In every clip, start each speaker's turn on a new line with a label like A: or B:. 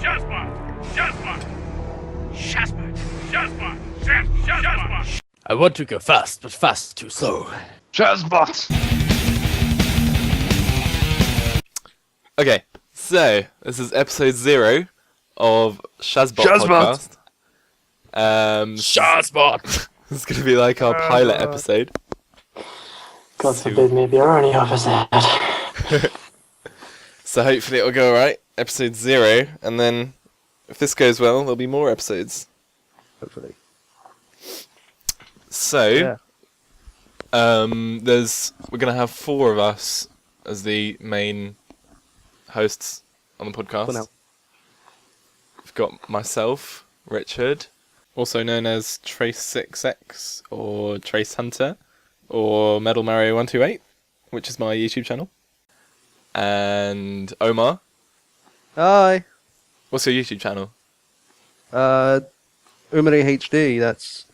A: Shazbot. I want to go fast, but fast too slow.
B: Shazbot!
C: Okay, so this is episode 0 of Shazbot podcast.
A: Shazbot!
C: This is going to be like our pilot episode.
D: God forbid me be only overhead.
C: So hopefully it'll go alright. Episode 0, and then if this goes well, there'll be more episodes.
B: Hopefully.
C: So, we're going to have 4 of us as the main hosts on the podcast.
B: For now.
C: We've got myself, Richard, also known as Trace6x or Trace Hunter or Metal Mario 128, which is my YouTube channel. And Omar.
B: Hi.
C: What's your YouTube channel?
B: Omar HD, that's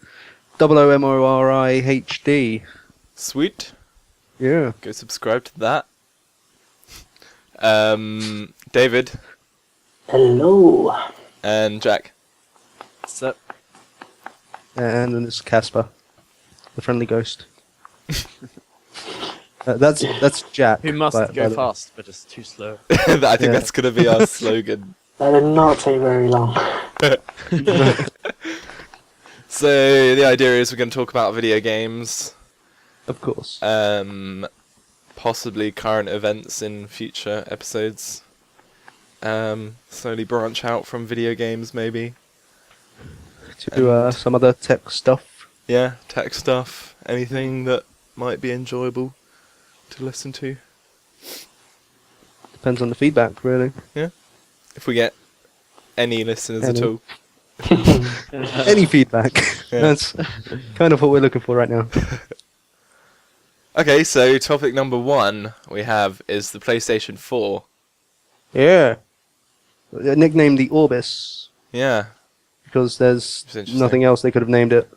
B: OOMORI HD.
C: Sweet.
B: Yeah.
C: Go subscribe to that. David.
D: Hello.
C: And Jack.
A: What's up?
B: And then it's Casper, the friendly ghost. That's Jack.
A: Who must
B: by
A: go
B: the-
A: fast, but is too slow.
C: I think that's going to be our slogan.
D: That did not take very long.
C: So the idea is we're going to talk about video games,
B: Of course.
C: possibly current events in future episodes. Slowly branch out from video games, maybe.
B: To some other tech stuff.
C: Yeah, tech stuff, anything that might be enjoyable to listen to.
B: Depends on the feedback, really.
C: If we get any listeners at
B: Any.
C: all.
B: Any feedback.
C: Yeah.
B: That's kind of what we're looking for right now.
C: Okay, so topic number 1 we have is the PlayStation 4.
B: Yeah. Nicknamed the Orbis,
C: Yeah.
B: because there's
C: It's interesting.
B: nothing else they could have named it.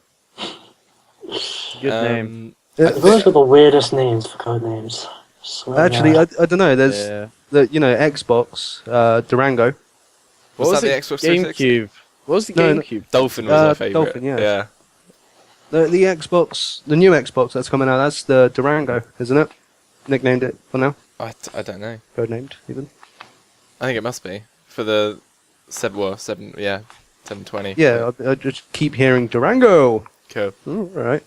A: Good name.
D: Those are the weirdest names for code names. Swear to
B: Actually,
D: God.
B: I don't know. There's
A: Yeah.
B: the Xbox, Durango.
C: Was
A: What
C: that the
A: it?
C: Xbox 360?
A: GameCube. What was the
B: No, no.
A: GameCube?
C: Dolphin was my favourite.
B: Dolphin, yeah.
C: Yeah.
B: The Xbox, the new Xbox that's coming out, that's the Durango, isn't it? Nicknamed it for now.
C: I don't know.
B: Codenamed, even.
C: I think it must be. For the 720.
B: Yeah, I just keep hearing Durango.
C: Cool.
B: All right.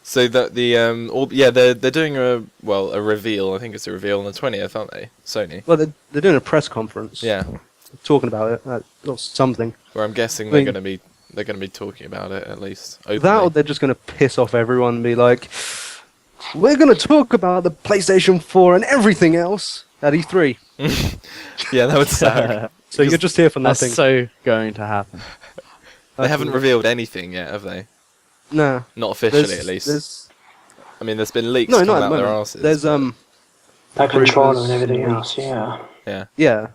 C: So that they're doing a reveal. I think it's a reveal on the 20th, aren't they? Sony.
B: Well, they're doing a press conference.
C: Yeah.
B: Talking about it, or something.
C: Where I'm guessing
B: I mean-
C: they're going to be talking about it at least. Openly.
B: That or they're just going to piss off everyone and be like, we're going to talk about the PlayStation 4 and everything else at E3.
C: Yeah, that would suck.
B: So you're just here for
A: That's
B: nothing.
A: so going to happen.
C: They haven't revealed anything yet, have they?
B: Nah.
C: Not officially, at least. I mean, there's been leaks
B: No,
C: coming
B: not at
C: out
B: the
C: their
B: moment.
C: arses.
B: There's
D: That controller and
B: rumors
D: everything
B: and
D: else, yeah.
B: yeah.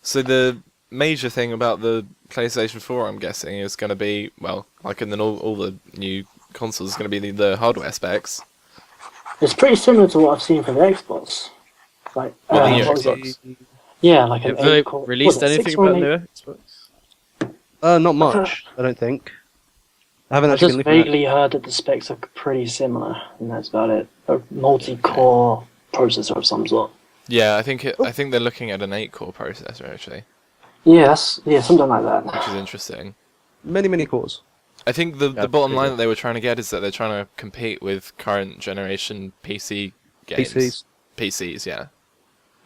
C: So the major thing about the PlayStation 4, I'm guessing, is going to be, well, like in all the new consoles, is going to be the hardware specs.
D: It's pretty similar to what I've seen for the Xbox. Like,
C: What, the new
D: what was it?
C: Xbox?
D: Yeah, like an
A: Have they
D: 8-core.
A: released
D: was it
A: anything
D: 6 or
A: about
D: an
A: the
D: 8?
A: new Xbox?
B: Not much, I don't think. I haven't
D: I
B: actually
D: just
B: been looking at
D: vaguely heard that the specs are pretty similar, and that's about it. A multi-core processor of some sort.
C: Yeah, I think they're looking at an 8-core processor, actually,
D: Yes, yeah, something like that.
C: which is interesting.
B: many cores.
C: I think the
A: That's
C: bottom
A: pretty
C: line
A: good.
C: that they were trying to get is that they're trying to compete with current generation PC games.
B: PCs.
C: PCs, yeah.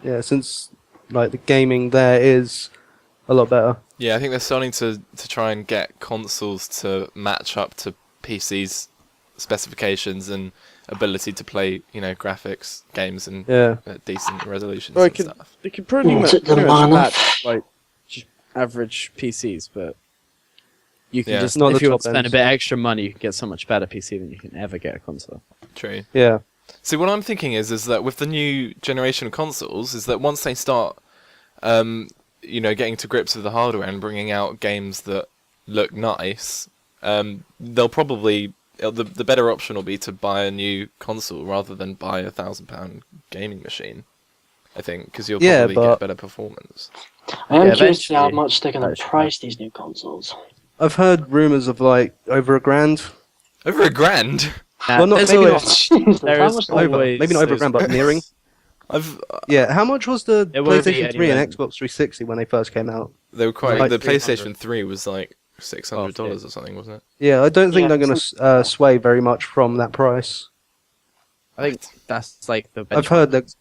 B: Yeah, since like the gaming there is a lot better.
C: Yeah, I think they're starting to try and get consoles to match up to PCs' specifications and ability to play, graphics games and
B: Yeah.
C: decent resolutions
A: Well,
C: and stuff.
A: They could pretty
D: Yeah,
A: much,
D: took them
A: pretty much
D: long
A: match,
D: enough.
A: like just average PCs, but you can
C: Yeah.
A: just,
B: Not
A: if
B: the
A: you want
B: top
A: to spend a
B: ends.
A: bit extra money, you can get so much better PC than you can ever get a console.
C: True.
B: Yeah.
C: See, what I'm thinking is that with the new generation of consoles, is that once they start, getting to grips with the hardware and bringing out games that look nice, they'll probably the better option will be to buy a new console rather than buy a £1,000 gaming machine. I think because you'll
B: Yeah,
C: probably
B: but-
C: get better performance.
D: I am
A: Yeah,
D: curious to see how
A: eventually,
D: much they're going
A: that
D: to
A: should
D: price these new consoles.
B: I've heard rumors of like over $1,000.
C: Over $1,000.
B: Well, not
A: there's
B: maybe
A: always,
B: not
D: Jesus,
A: there
D: how
A: is
D: much
B: over,
A: always
B: maybe not over
A: those
B: $1,000, but nearing.
C: I've
B: Yeah, how much was the
A: It won't be
B: PlayStation 3 and
A: anywhere.
B: Xbox 360 when they first came out?
C: they were quite.
B: Like
C: the
A: 300.
C: PlayStation 3 was like $600
A: Oh,
C: or something, wasn't it?
B: Yeah, I don't think
D: Yeah,
B: they're going
D: it's
B: to sway very much from that price.
A: I think that's like the.
B: I've heard that.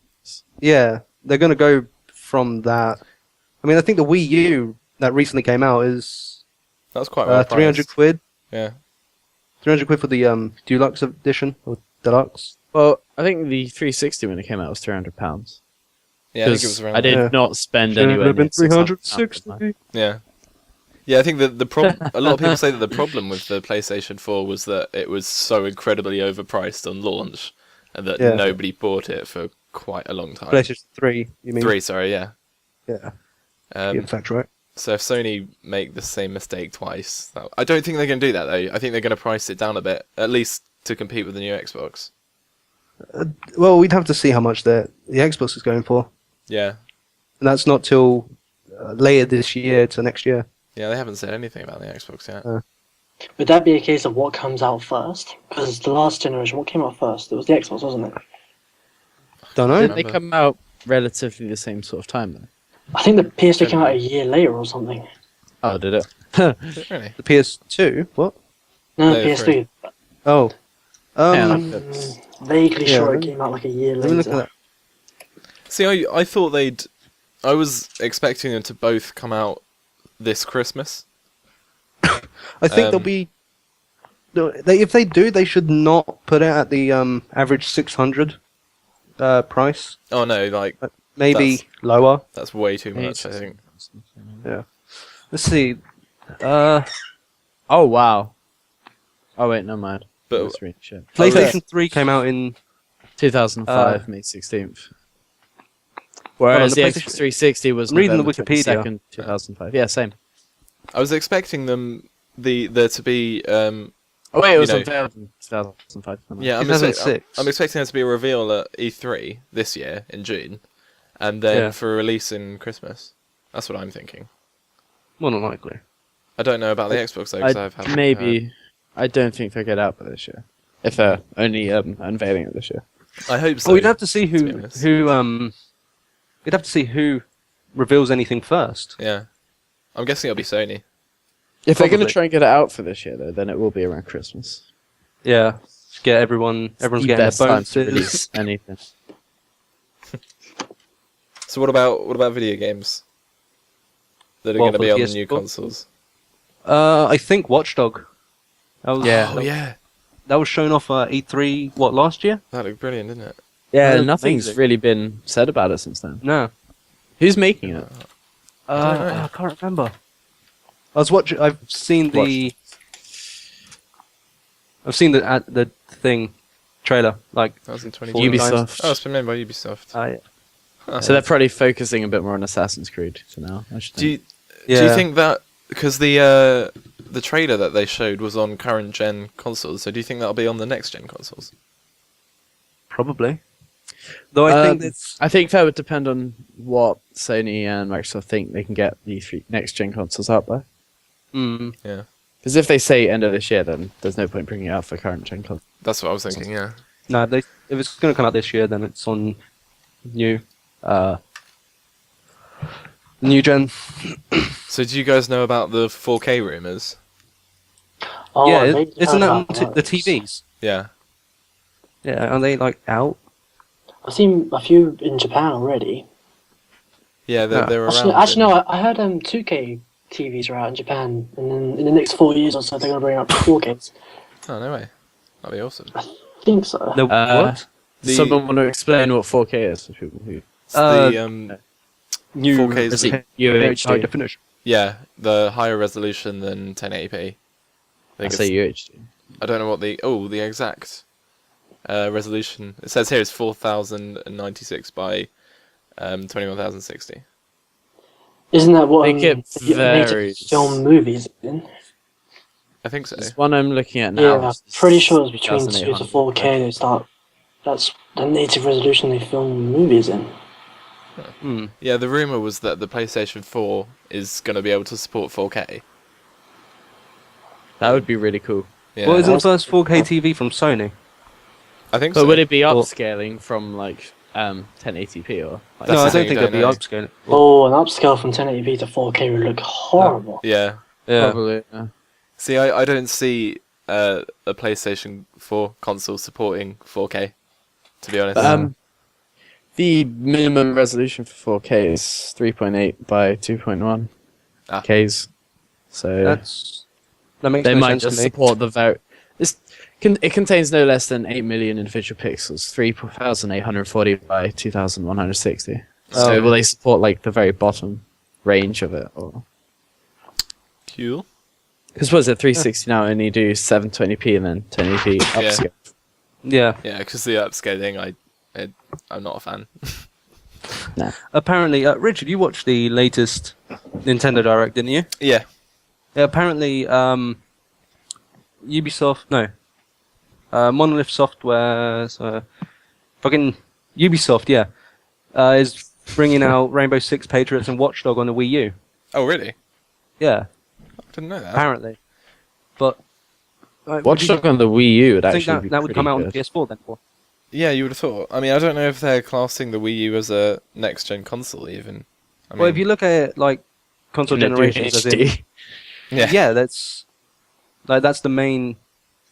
B: Yeah, they're going to go from that. I mean, I think the Wii U that recently came out is
C: That was quite well
B: 300
C: priced.
B: quid.
C: Yeah.
B: 300 quid for the deluxe edition or deluxe.
A: Well, I think the 360 when it came out was £300.
C: Yeah, I think it was around.
A: I did
B: Yeah.
A: not spend
B: Should
A: anywhere
B: have been
A: near £600
B: 360.
C: Yeah. Yeah, I think that the problem. A lot of people say that the problem with the PlayStation 4 was that it was so incredibly overpriced on launch, and that
B: Yeah.
C: nobody bought it for quite a long time.
B: PlayStation 3, you mean?
C: 3, sorry, yeah.
B: Yeah,
C: Um,
B: in fact, right.
C: So if Sony make the same mistake twice, I don't think they're going to do that though. I think they're going to price it down a bit, at least to compete with the new Xbox.
B: Well, we'd have to see how much the Xbox is going for.
C: Yeah,
B: And that's not till later this year to next year.
C: yeah, they haven't said anything about the Xbox yet.
D: Would that be a case of what comes out first? Because the last generation, what came out first? It was the Xbox, wasn't it?
B: Don't know.
A: Didn't they
C: Remember.
A: come out relatively the same sort of time though?
D: I think the PS2 came out a year later or something.
A: Oh, did it?
C: Really?
B: The PS2? What?
D: No,
C: No,
D: PS3.
B: Oh.
A: Yeah,
D: Vaguely
B: Yeah,
D: sure
B: let
D: it
B: me-
D: came out like a year
B: Let me look at
D: later.
B: that.
C: See, I thought they'd. I was expecting them to both come out this Christmas.
B: I think they'll be. No, if they do, they should not put it at the average 600 price.
C: Oh no, like
B: Maybe
C: That's-
B: lower.
C: that's way too much. I think.
B: Let's see.
A: Oh wow. Oh wait, no mind.
C: But
A: That's really shit.
B: PlayStation 3 came out in.
A: 2005, May 16th. Whereas
B: the
A: the
B: PlayStation-
A: Xbox 360 was
B: I'm reading the
A: November
B: Wikipedia.
A: 22nd, 2005. Yeah, same.
C: I was expecting there to be.
A: Oh wait, it was
C: You know-
A: unveiled in 2005.
C: Yeah, I'm
B: 2006.
C: expecting there to be a reveal at E3 this year in June, and then
B: Yeah.
C: for a release in Christmas. That's what I'm thinking.
B: More than likely.
C: I don't know about the Xbox though, because I've had
A: maybe. I don't think they'll get out by this year. If they're only unveiling it this year.
C: I hope so.
B: Well, we'd have to see
C: to be
B: who
C: honest.
B: We'd have to see who reveals anything first.
C: Yeah, I'm guessing it'll be Sony.
A: If they're going
B: Probably.
A: to try and get it out for this year, though, then it will be around Christmas.
B: Yeah. Get everyone's
A: The
B: getting their
A: best time to
B: bonuses.
A: release anything.
C: So what about video games that are
B: What,
C: going to
B: for
C: be on the
B: PS4?
C: new consoles?
B: I think Watchdog. That was,
A: Yeah.
C: Oh yeah,
B: That was shown off at E3 last year?
C: that looked brilliant, didn't it?
A: Yeah,
B: Really
A: nothing's
B: amazing.
A: really been said about it since then.
B: No.
A: Who's making it?
C: don't know.
B: I can't remember. I've seen the the thing trailer like
C: That was in 20.
B: Ubi-
A: Ubisoft.
C: Oh, it's been made by Ubisoft. Huh.
A: So they're probably focusing a bit more on Assassin's Creed for now. I should
C: Do you,
A: think.
C: do you
B: Yeah.
C: think that because the trailer that they showed was on current gen consoles, so do you think that'll be on the next gen consoles?
B: probably. Though I think it's
A: I think that would depend on what Sony and Microsoft think they can get the next gen consoles out by.
C: Yeah,
A: Because if they say end of this year, then there's no point bringing it out for current gen consoles.
C: that's what I was thinking. Yeah.
B: no. If it's going to come out this year, then it's on new gen.
C: So do you guys know about the 4K rumors?
D: Oh,
B: yeah,
D: they
B: isn't that on
D: heard about
B: the
D: this.
B: TVs?
C: Yeah.
B: Yeah, are they like out?
D: I've seen a few in Japan already.
C: Yeah,
B: Yeah.
C: they're around.
D: Actually, no, I heard 2K TVs are out in Japan, and then in the next 4 years or so, they're going to bring out 4Ks.
C: Oh no way, that'd be awesome.
D: I think so.
B: The
A: Uh,
B: what?
C: The-
A: Someone want to explain what 4K is for people who...
C: It's
B: Uh,
C: the
B: New
C: 4K is
A: Is
C: the,
A: it UHD?
B: high definition.
C: yeah, the higher resolution than 1080p.
A: I
C: think
A: say
C: it's-
A: UHD.
C: I don't know what the exact resolution. It says here it's 4096 by 21060.
D: Isn't that what
A: think it
D: you make to
A: varies.
D: film movies in?
C: I think so.
A: This one I'm looking at now.
D: Yeah, I'm
A: is
D: pretty sure it's between 2 to
A: 2800.
D: 4K they start. That's the native resolution they film movies in.
C: Yeah, the rumor was that the PlayStation 4 is going to be able to support 4K.
A: That would be really cool.
C: Yeah,
B: Well, isn't the first 4K TV from Sony?
C: I think
A: But
C: so.
A: would it be
B: Or-
A: upscaling from like 1080p or? Like,
C: That's
B: No,
C: the
B: I
C: thing,
B: don't think
C: you
B: it'd be
C: don't
B: upscaling.
D: Oh, an upscale from 1080p to 4K would look horrible.
C: Yeah.
B: Yeah.
A: Probably. Yeah.
C: See, I don't see a PlayStation 4 console supporting 4K, to be honest.
A: The minimum resolution for 4K is 3.8 by 2.1
C: Ah.
A: Ks. So
B: That makes
A: they
B: no
A: might
B: sense
A: just
B: to me.
A: support the very. It contains no less than 8 million individual pixels, 3,840 by 2,160. So
B: Oh.
A: will they support like the very bottom range of it, or?
C: Cool.
A: Because what is it, 360 now only do 720p and then 1080p
C: Yeah.
A: upscale.
B: Yeah.
C: Yeah, because the upscaling, I'm not a fan.
B: Apparently, Richard, you watched the latest Nintendo Direct, didn't you?
C: Yeah.
B: Yeah, apparently, Ubisoft, no, Monolith Software, fucking Ubisoft, yeah, is bringing out Rainbow Six Patriots and Watchdog on the Wii U.
C: Oh, really?
B: Yeah,
C: I didn't know that.
B: apparently. But
A: Watchdog on the Wii U would
B: I
A: actually
B: think
A: be
B: that would come
A: pretty
B: out on
A: good.
B: the PS4 then. Or?
C: Yeah, you would have thought. I mean, I don't know if they're classing the Wii U as a next-gen console, even. I mean,
B: Well, if you look at it like console
A: They do
B: generations, as in,
A: HD.
C: yeah.
B: that's the main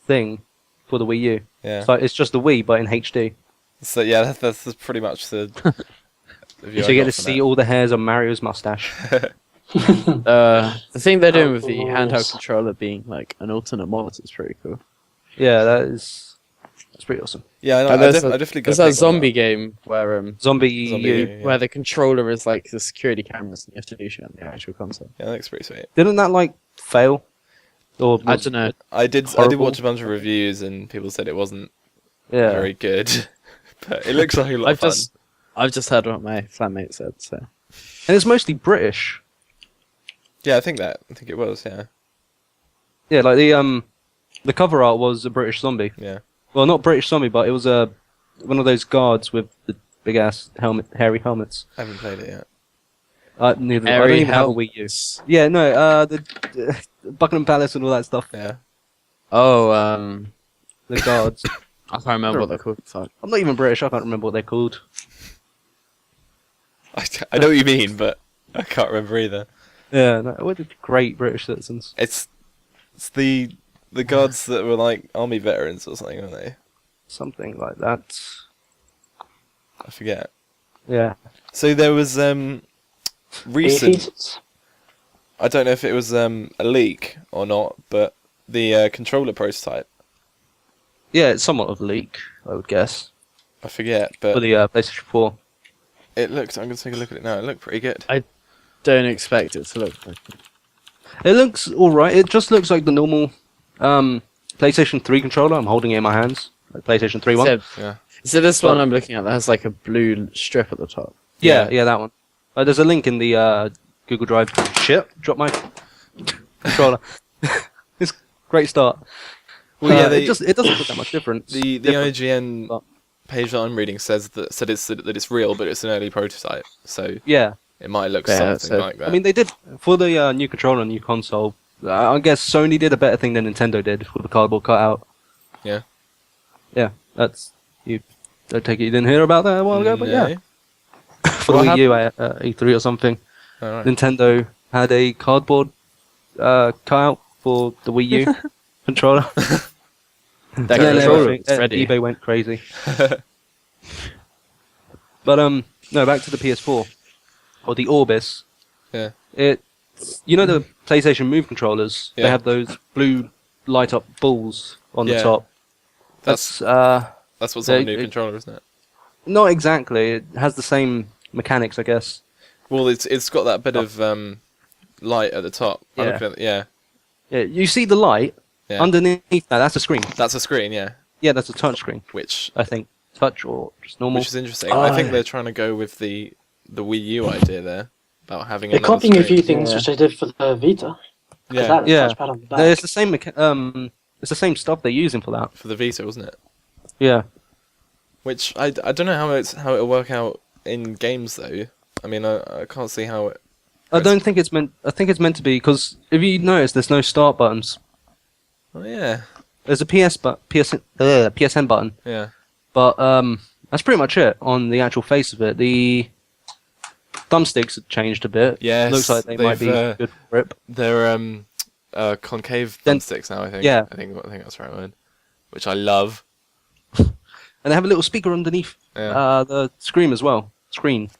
B: thing for the Wii U.
C: Yeah.
B: It's just the Wii, but in HD.
C: So, yeah, that's pretty much the view
B: So
C: I
B: you get
C: got
B: to
C: from
B: see
C: it.
B: all the hairs on Mario's mustache.
A: The thing they're doing with the
D: Outdoors.
A: handheld controller being like an alternate monitor is pretty cool.
B: Yeah, that's pretty awesome.
C: Yeah, I know.
A: And
C: I
A: there's
C: definitely got
A: there's that zombie game where
B: Zombie
C: Zombie
B: U.
C: U.
A: where the controller is like the security cameras and you have to do shit on the actual console.
C: Yeah, that looks pretty sweet.
B: Didn't that like fail? Or
A: I don't know.
C: I did
B: Horrible.
C: watch a bunch of reviews and people said it wasn't
B: Yeah.
C: very good, but it looks like a lot of fun.
A: I've just heard what my flatmate said. So
B: And it's mostly British.
C: Yeah, I think it was. Yeah,
B: Yeah, like the cover art was a British zombie.
C: yeah.
B: Well, not British zombie, but it was one of those guards with the big ass hairy helmets.
C: I haven't played it yet.
B: I don't even have a Wii U. Yeah, no, the Buckingham Palace and all that stuff.
C: Yeah.
A: Oh,
B: The guards.
A: I can't remember what they're called. Fuck.
B: I'm not even British. I can't remember what they're called.
C: I know what you mean, but I can't remember either.
B: Yeah, no, we're the great British citizens.
C: It's the guards that were like army veterans or something, aren't they?
B: Something like that.
C: I forget.
B: Yeah.
C: So there was recent.
D: Beefeaters.
C: I don't know if it was a leak or not, but the controller prototype.
B: Yeah, it's somewhat of a leak, I would guess,
C: I forget, but
B: for the PlayStation 4.
C: it looked. I'm gonna take a look at it now. It looked pretty good.
A: Don't expect it to look like it.
B: It looks alright. It just looks like the normal PlayStation 3 controller. I'm holding it in my hands. Like PlayStation 3 one.
C: Yeah.
A: So this one I'm looking at that has like a blue strip at the top.
B: Yeah,
C: Yeah.
B: that one. There's a link in the Google Drive. Shit, drop my controller. It's a great start.
C: Well, yeah,
B: it doesn't look that much different.
C: The
B: Different.
C: IGN
B: but-
C: page that I'm reading said it's real, but it's an early prototype, so
B: Yeah,
C: it might look
A: Yeah,
C: something
A: so-
C: like that.
B: I mean they did for the new controller and new console. I guess Sony did a better thing than Nintendo did with the cardboard cutout.
C: Yeah.
B: Yeah, that's you. I take it you didn't hear about that a while ago, but
C: No?
B: yeah, for the
A: What
B: Wii U at E3 or something.
C: Alright.
B: Nintendo had a cardboard cutout for the Wii U controller.
A: That
B: Yeah, and
A: controller
B: everything.
A: is ready.
B: eBay went crazy. But no, back to the PS4 or the Orbis.
C: Yeah.
B: You know the PlayStation Move controllers.
C: Yeah.
B: They have those blue light up balls on the
C: Yeah.
B: top.
C: That's
B: That's
C: what's on the
B: they-
C: new controller, isn't it?
B: not exactly. It has the same mechanics, I guess.
C: Well, it's got that bit of light at the top. I'm
B: Yeah.
C: looking at- yeah.
B: Yeah, you see the light
C: Yeah.
B: underneath that. That's a screen.
C: That's a screen, yeah.
B: Yeah, that's a touch screen.
C: Which
B: I think touch or just normal.
C: is interesting. I think
A: Oh.
C: they're trying to go with the Wii U idea there about having
D: They're
C: another
D: copying a few
C: screen.
D: things
A: Yeah.
D: which they did for the Vita. 'Cause
C: Yeah,
D: that
B: Yeah.
D: touchpad on the
B: No,
D: back.
B: it's the same. It's the same stuff they're using for that.
C: for the Vita, wasn't it?
B: Yeah.
C: Which I don't know how it'll work out in games though. I mean, I can't see how it.
B: I don't think it's meant. I think it's meant to be because if you notice, there's no start buttons.
C: Oh yeah,
B: There's a PSN button,
C: yeah.
B: but that's pretty much it on the actual face of it. The thumbsticks have changed a bit.
C: Yes,
B: Looks like they might be
C: they've,
B: good for grip.
C: They're concave
B: Then-
C: thumbsticks now. I think.
B: yeah.
C: I think that's the right word. Which I love.
B: And they have a little speaker underneath
C: Yeah.
B: the screen as well. Screen.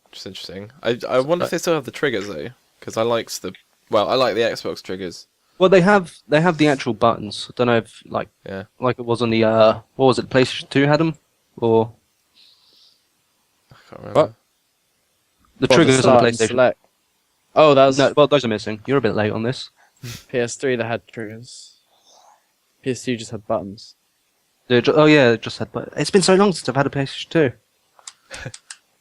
C: Which is interesting. I wonder if they still have the triggers though, because I like the Xbox triggers.
B: Well, they have the actual buttons. I don't know if like it was on the what was it? PlayStation 2 had them, or
C: I can't remember.
A: What?
B: the
A: Well,
B: triggers on
A: start
B: the
A: and
B: PlayStation.
A: select. Oh, that was
B: No, well, those are missing. You're a bit late on this.
A: PS3 that had triggers. PS2 just had buttons.
B: Oh yeah, it just had. But it's been so long since I've had a PlayStation 2.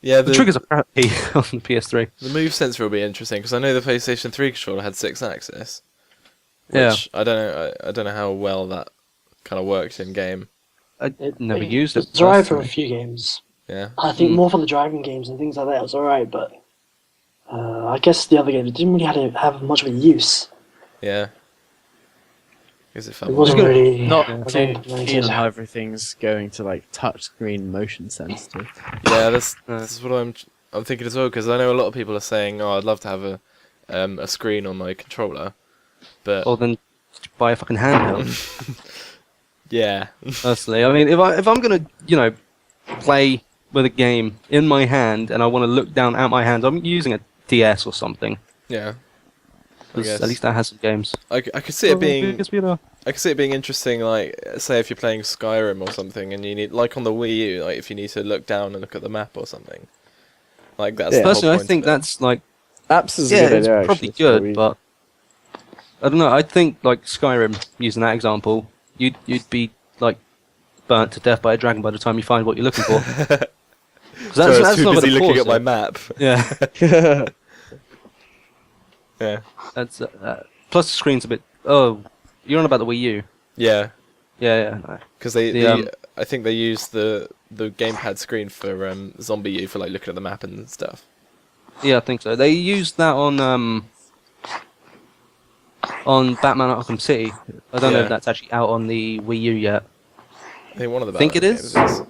C: Yeah,
B: The triggers are crappy on the PS3.
C: The move sensor will be interesting because I know the PlayStation 3 controller had 6-axis.
B: Yeah.
C: Which I don't know. I don't know how well that kind of worked in game.
B: I never used it.
D: It's alright for a
B: personally.
D: few games.
C: Yeah.
D: I think more for the driving games and things like that, it was alright, but I guess the other games didn't really have much of a use.
C: Yeah. Because it
D: It
C: felt
D: wasn't really.
A: Not
D: I
A: too
D: don't think
A: keen
D: it
A: on how everything's going to like touchscreen motion sensitive.
C: Yeah, that's what I'm thinking as well. Because I know a lot of people are saying, "Oh, I'd love to have a screen on my controller," but
B: Or then buy a fucking handheld.
C: yeah,
B: Personally, I mean, if I'm gonna play with a game in my hand and I want to look down at my hand, I'm using a DS or something.
C: yeah. I
B: 'Cause
C: guess.
B: at least that has some games.
C: I could see it being.
B: Because we are.
C: I could see it being interesting, like, say if you're playing Skyrim or something, and you need, like on the Wii U, like if you need to look down and look at the map or something. Like that's
A: Yeah.
C: the whole
B: Personally, I
C: point
B: think
C: of it.
B: that's like
A: Apps is
B: yeah,
A: a good
B: it's
A: idea.
B: probably
A: actually.
B: good, but I don't know. I think like Skyrim, using that example, you'd be like burnt to death by a dragon by the time you find what you're looking for. 'Cause
C: So I was too
B: not
C: busy
B: gonna
C: looking
B: force
C: at my
B: it.
C: map.
B: Yeah,
C: Yeah,
B: that's plus the screen's a bit. Oh, you're on about the Wii U.
C: yeah.
B: Yeah. No.
C: Because they,
B: The,
C: I think they use the gamepad screen for Zombie U for like looking at the map and stuff.
B: Yeah, I think so. They used that on Batman Arkham City. I don't know
C: Yeah.
B: if that's actually out on the Wii U yet.
C: I think one of the
B: Think
C: Batman
B: it is?
C: games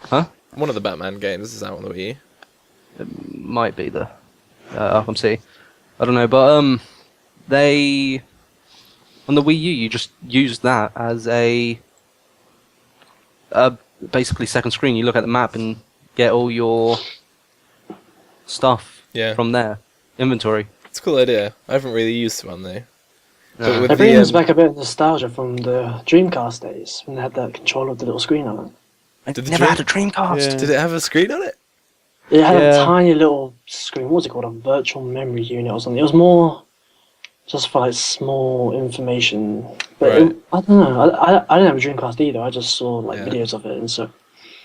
B: Huh?
C: One of the Batman games is out on the Wii U.
B: Might be the Arkham City. I don't know, but they on the Wii U you just use that as a basically second screen. You look at the map and get all your stuff
C: Yeah,
B: from there. Inventory.
C: it's a cool idea. I haven't really used one though. But with
D: It brings
C: the,
D: back a bit of nostalgia from the Dreamcast days when they had that controller with the little screen on it.
B: I
C: Did the
B: never had a
C: Dream-
B: Dreamcast.
A: Yeah.
C: did it have a screen on it?
D: It had
A: Yeah.
D: a tiny little screen. What was it called? A virtual memory unit or something. It was more just for like small information. But
C: Right.
D: I don't know. I didn't have a Dreamcast either. I just saw like
C: Yeah.
D: videos of it and so.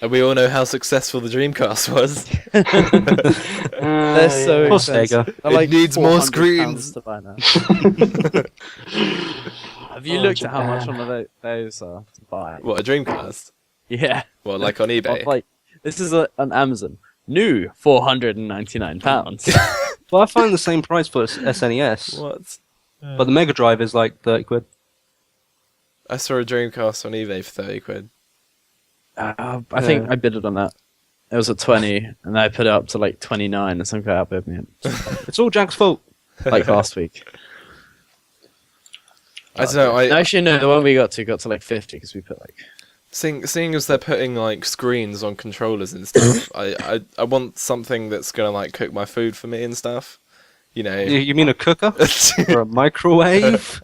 C: And we all know how successful the Dreamcast was.
A: They're so
B: Of course,
A: expensive.
B: Sega.
A: They're
C: It
A: like
C: needs more
A: £400
C: screens.
A: to buy now. Have you
D: Oh,
A: looked at how much
D: Japan.
A: one of those are to buy?
C: What, a Dreamcast?
A: Yeah.
C: Well, like on eBay.
A: Like this is on Amazon. New £499.
B: Well, I find the same price for SNES,
C: What?
B: but the Mega Drive is like 30 quid.
C: I saw a Dreamcast on eBay for 30 quid.
A: I think I bid it on that. It was at 20, and I put it up to like 29, and some guy outbid me.
B: It's all Jack's fault.
A: Like last week.
C: I don't know.
A: No, actually, no, the one we got to like 50 because we put like.
C: Seeing as they're putting like screens on controllers and stuff, I want something that's gonna like cook my food for me and stuff. You know.
B: You mean a cooker or a microwave?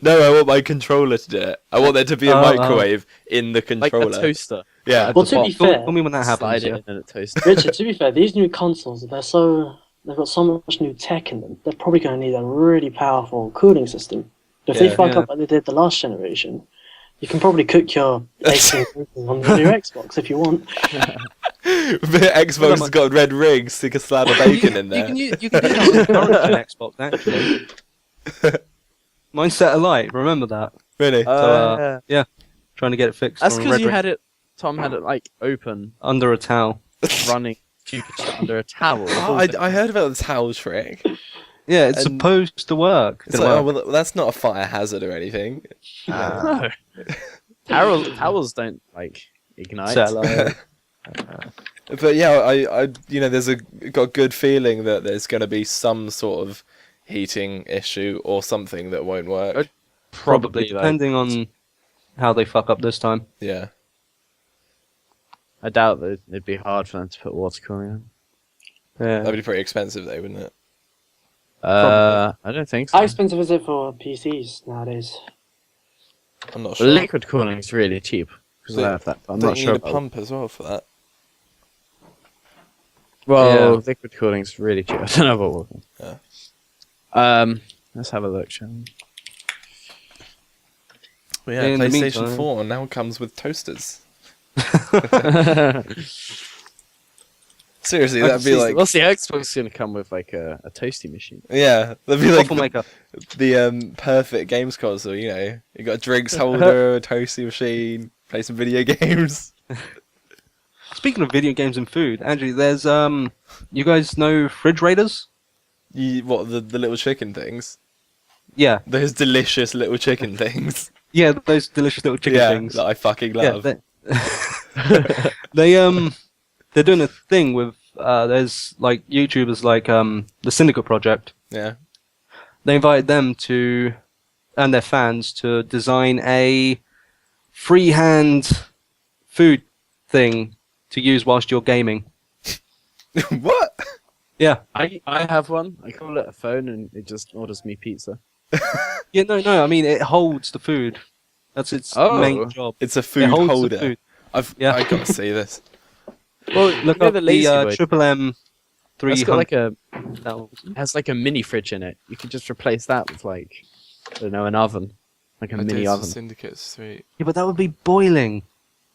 C: No, I want my controller to do it. I want there to be a
B: Oh,
C: microwave in the
A: Like
C: controller.
A: a toaster.
C: Yeah.
D: Well, to be fair,
B: Tell me when that
A: Slide
B: happens.
A: it
B: Yeah.
A: in and a toaster.
D: Richard, to be fair, these new consoles, they've got so much new tech in them. They're probably going to need a really powerful cooling system. If they
C: Yeah.
D: fuck
B: Yeah.
D: up like they did the last generation, you can probably cook your eggs and bacon on your Xbox if you want.
C: The Xbox has got red rings, stick a slab of bacon in there.
B: You can do that on the current Xbox, actually. Mine's set alight, remember that?
C: Really?
B: Yeah. Trying to get it fixed.
A: That's
B: on
A: because
B: red
A: you
B: ring.
A: had it. Tom had it like open.
B: Under a towel.
A: running stupid shit under a towel.
C: Oh, I heard about the towel trick.
B: Yeah, it's
C: And
B: supposed to work.
C: It's like, oh, well, that's not a fire hazard or anything.
A: No. Towels don't like ignite.
C: But yeah, I there's got a good feeling that there's going to be some sort of heating issue or something that won't work.
B: Probably,
A: like,
B: depending on how they fuck up this time.
C: Yeah.
A: I doubt that it'd be hard for them to put water cooling in.
B: Yeah.
C: That'd be pretty expensive though, wouldn't it?
A: I don't think so.
D: How expensive is it for PCs nowadays?
C: I'm not sure.
A: Liquid cooling is really cheap because I have that. But I'm
C: Don't
A: not
C: you
A: sure.
C: need a
A: about-
C: pump as well for that?
A: Well,
B: Yeah.
A: liquid cooling is really cheap. I don't know about water.
C: Yeah.
A: Let's have a look, shall we?
C: Well, yeah,
B: In the
C: PlayStation
B: meantime-
C: 4 now comes with toasters. Seriously, that'd be like...
A: What's the Xbox going to come with? Like a toasty machine?
C: Yeah, that'd be like
B: Waffle maker.
C: the perfect games console, you know. You got a drinks holder, a toasty machine, play some video games.
B: Speaking of video games and food, Andrew, there's you guys know fridge raiders?
C: What, the little chicken things?
B: Yeah,
C: Those delicious little chicken things.
B: yeah, those delicious little chicken
C: yeah,
B: things.
C: that I fucking
B: Yeah,
C: love.
B: they're doing a thing with there's like YouTubers like the Syndicate Project.
C: Yeah.
B: They invited them to and their fans to design a freehand food thing to use whilst you're gaming.
C: What?
B: Yeah.
A: I have one. I call it a phone, and it just orders me pizza.
B: Yeah, no, I mean it holds the food. That's its
A: Oh.
B: main job.
C: It's a
B: It
C: food
B: holds the
C: holder.
B: food.
C: Yeah.
B: Yeah.
C: I gotta see this.
A: Well,
B: Look
A: you know
B: up
A: the
B: the
A: lazy boy.
B: Triple M
A: It's got
B: 300.
A: like it has like a mini fridge in it. You could just replace that with like, I don't know, an oven, like a mini
C: Ideas for
A: oven.
C: Syndicate's sweet.
B: Yeah, but that would be boiling.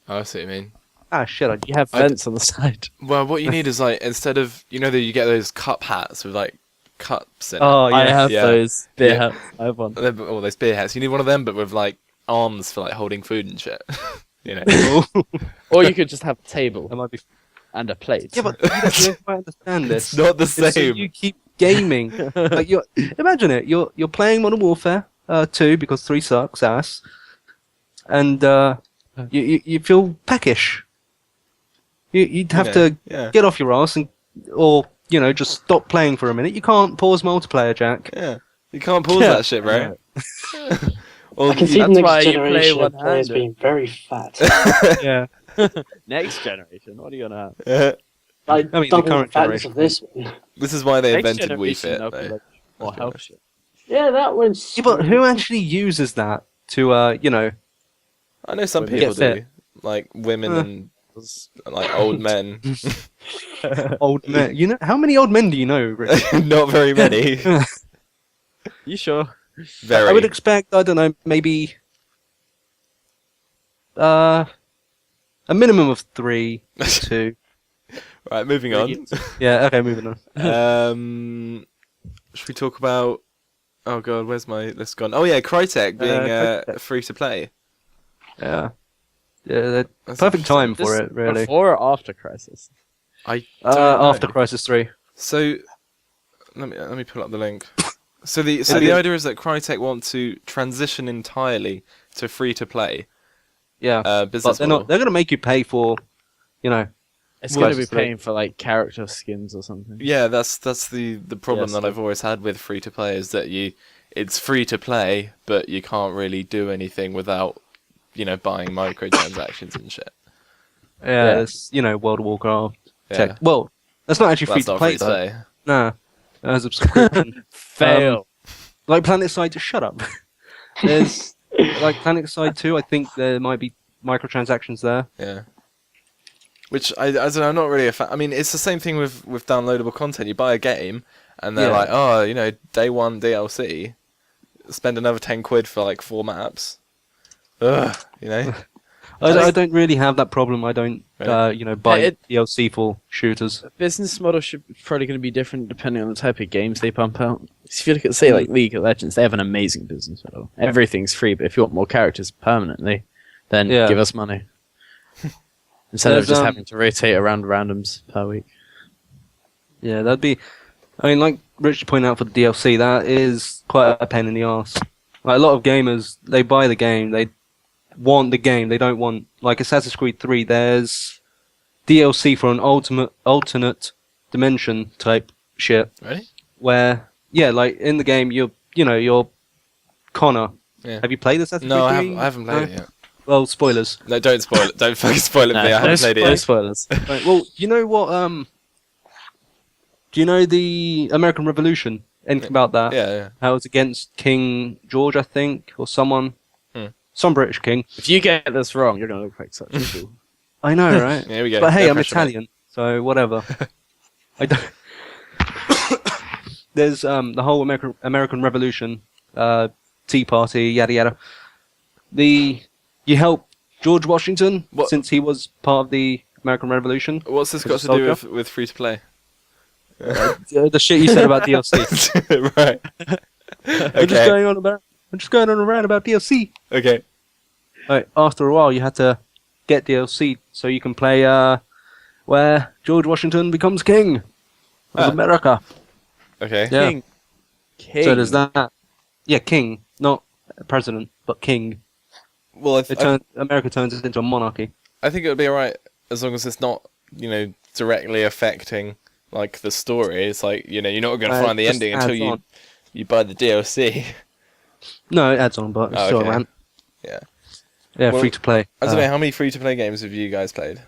C: Oh, I see what you mean.
B: Ah, shit.
A: You have vents on the side.
C: Well, what you need is like, instead of, you know that you get those cup hats with like cups in it.
B: Oh, yeah.
A: I have
C: Yeah.
A: those. Beer
C: Yeah.
A: hats. I have one.
C: All those beer hats. You need one of them, but with like arms for like holding food and shit. You know.
A: Or you could just have a table
B: That might be.
A: and a plate.
B: Yeah, but you don't quite understand this.
C: It's not the
B: It's so
C: same.
B: you keep gaming. Like imagine it. You're playing Modern Warfare 2 because 3 sucks ass, and you feel peckish. You'd have to
C: Yeah.
B: get off your ass or just stop playing for a minute. You can't pause multiplayer, Jack.
C: Yeah. You can't pause
A: Yeah.
C: that shit, bro. Or
D: I can see the
A: That's why
D: next
A: you play
D: generation of players
A: one-handed.
D: being very fat.
B: Yeah.
A: Next generation. What are you gonna have?
D: Like
B: I mean, the
D: double the
B: current
D: fatness
B: generation.
D: of this one.
C: this is why they
A: Next
C: invented Wii
A: generation,
C: Fit.
A: they'll be
C: though.
A: like more health shit.
D: Yeah, that one's.
B: Yeah, but who actually uses that to
C: I know some
A: Women.
C: people
B: Get
C: do, like women
B: Uh.
C: and like old men.
B: old men? You know how many old men do you know, Rick?
C: Not very many.
A: You sure?
C: Very.
B: I would expect, I don't know, maybe a minimum of 3, 2.
C: Right, moving on.
B: Yeah, okay, moving on.
C: Should we talk about? Oh god, where's my list gone? Oh yeah, Crytek being
B: Crytek.
C: free to play.
B: Yeah. Yeah,
C: That's
B: perfect time for
A: This-
B: it, really.
A: Before or after Crisis?
C: I don't know.
B: After Crisis 3.
C: So let me pull up the link. So the
B: I mean-
C: idea is that Crytek want to transition entirely to free to play
B: Yeah.
C: business
B: But they're
C: model.
B: they're going to make you pay for,
A: It's
B: Well,
A: going to be
B: it's like-
A: paying for like character skins or something.
C: Yeah, that's the problem
A: Yes,
C: that I've always had with free to play is that it's free to play, but you can't really do anything without buying microtransactions and shit.
B: yeah, it's, World of Warcraft.
C: Yeah.
B: Tech. Well, that's not actually
C: Well,
B: free
C: that's
B: to
C: not
B: play,
C: free to
B: though.
C: play.
B: Nah. As a subscription.
A: Fail.
B: Like PlanetSide, just shut up. There's, like PlanetSide 2, I think there might be microtransactions there.
C: Yeah. Which I don't know, I'm not really a fan. I mean, it's the same thing with downloadable content. You buy a game, and they're
B: Yeah.
C: like, oh, day one DLC, spend another 10 quid for like 4 maps. Ugh,
B: I don't really have that problem. I don't,
C: Really?
B: buy
A: It-
B: DLC for shooters.
A: Business model should probably going to be different depending on the type of games they pump out. If you look at, say, like League of Legends, they have an amazing business model. Everything's free, but if you want more characters permanently, then
B: Yeah.
A: give us money. instead of
B: There's,
A: just having to rotate around randoms per week.
B: Yeah, that'd be. I mean, like Rich pointed out for the DLC, that is quite a pain in the ass. Like a lot of gamers, they buy the game, they want the game, they don't want like Assassin's Creed 3. There's DLC for an alternate dimension type shit.
C: Really?
B: Where like in the game you're Connor.
C: Yeah.
B: Have you played Assassin's
C: No,
B: Creed
C: I
B: 3?
C: haven't played it yet.
B: Well, spoilers.
C: No, don't spoil it. Don't fucking spoil it.
A: No,
C: for me. I haven't played it
A: no
C: yet.
A: spoilers.
B: Right, well, you know what? Do you know the American Revolution? Anything about that?
C: Yeah.
B: How it's against King George, I think, or someone, some British king.
A: If you get this wrong, you're gonna look like such a fool.
B: I know, right?
C: Here we go.
B: But hey,
C: No
B: I'm
C: pressure, mate.
B: Italian, so whatever. I don't. There's the whole American Revolution, Tea Party, yada yada. You help George Washington
C: What?
B: since he was part of the American Revolution.
C: What's this
B: As
C: got
B: a
C: to do
B: soldier?
C: with free to play?
B: The shit you said about DLC.
C: Right.
B: I'm just going on around about DLC.
C: Okay.
B: Right, after a while, you had to get DLC so you can play where George Washington becomes king of America.
C: Okay.
B: Yeah.
A: King.
B: So there's that. Yeah, king, not president, but king.
C: Well,
B: America turns into a monarchy.
C: I think it would be alright as long as it's not, directly affecting like the story. It's like, you're not going to find the
B: just
C: ending until
B: adds on.
C: you buy the DLC.
B: No, it adds on, but it's
C: Oh,
B: still
C: okay.
B: a rant.
C: Yeah.
B: Yeah,
C: Well,
B: free to play.
C: I don't know, how many free to play games have you guys played?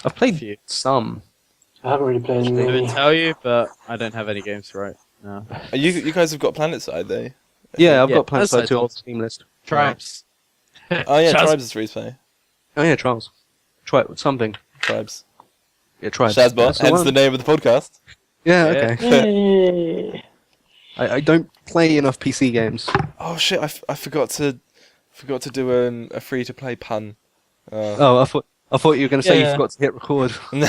B: I've played
A: Few.
B: some.
D: I haven't really played
A: I
D: any.
A: would tell you, but I don't have any games right now.
C: You guys have got PlanetSide though.
B: Yeah, I've
A: Yeah,
B: got plans
A: that's
B: to
A: what I
B: on the Steam list.
A: Tribes.
C: Oh yeah,
A: Shaz-
C: Tribes is free to play.
B: Oh yeah, Trials. Try it with something.
C: Tribes.
B: Yeah, try it.
C: Shazbot,
B: That's the
C: hence
B: one.
C: the name of the podcast.
B: Yeah,
A: Yeah.
B: okay.
D: Yay.
B: I don't play enough PC games.
C: Oh shit! I forgot to do a free to play pun.
B: Oh, I thought you were going to say you
A: Yeah.
B: forgot to hit record.
C: No, no.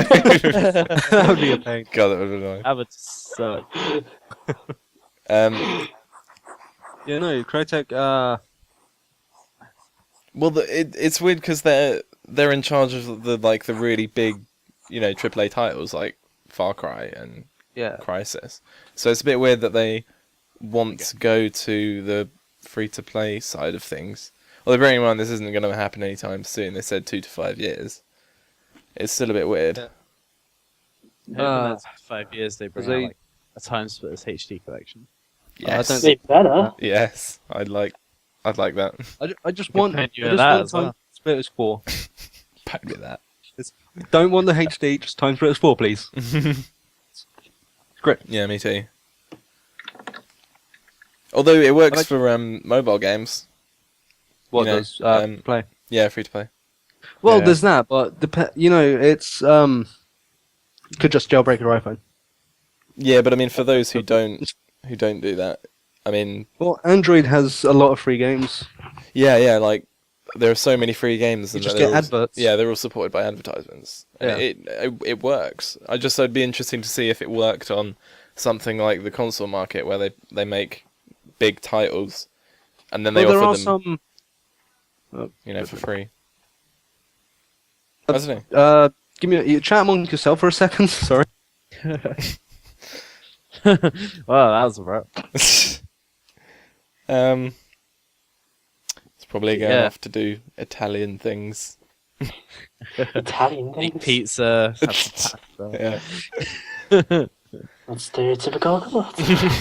B: That would be a pain.
C: God, that would have been annoying.
A: I would suck.
B: Yeah, no, Crytek.
C: Well, it's weird because they're in charge of the really big, AAA titles like Far Cry and
B: Yeah.
C: Crysis. So it's a bit weird that they want to go to the free-to-play side of things. Although bearing in mind this isn't going to happen anytime soon. They said 2 to 5 years. It's still a bit weird.
B: Yeah.
A: In the next 5 years, they bring
B: they-
A: out like a Time Splitters HD collection.
C: Yes.
B: don't-
D: They better.
C: Yes. I'd like that.
B: I just want.
A: pay
B: I
A: you
B: just
A: that
B: want
A: as well.
B: Time Splitters 4.
C: Pack me that.
B: Don't want the HD, just Time Splitters 4, please. Great.
C: Yeah, me too. Although it works
B: like-
C: for mobile games.
B: What
C: You know,
B: does play?
C: Yeah, free to play.
B: Well,
C: yeah.
B: there's that, but it's you could just jailbreak your iPhone.
C: Yeah, but I mean, for those who don't do that, I mean,
B: Well, Android has a lot of free games.
C: yeah, like there are so many free games,
B: You
C: and
B: just
C: they're
B: get
C: all-
B: adverts.
C: Yeah, they're all supported by advertisements. And
B: Yeah.
C: it works. It'd be interesting to see if it worked on something like the console market, where they make big titles, and then they
B: Well, there
C: offer
B: are
C: them,
B: some.
C: for free. I don't know.
B: Give me you chat among yourself for a second. Sorry.
A: Well, that was a wrap.
C: It's probably going
A: Yeah.
C: off to do Italian things.
D: Italian
A: Eat
D: things.
A: pizza. Have some pasta.
C: Yeah.
D: That's stereotypical.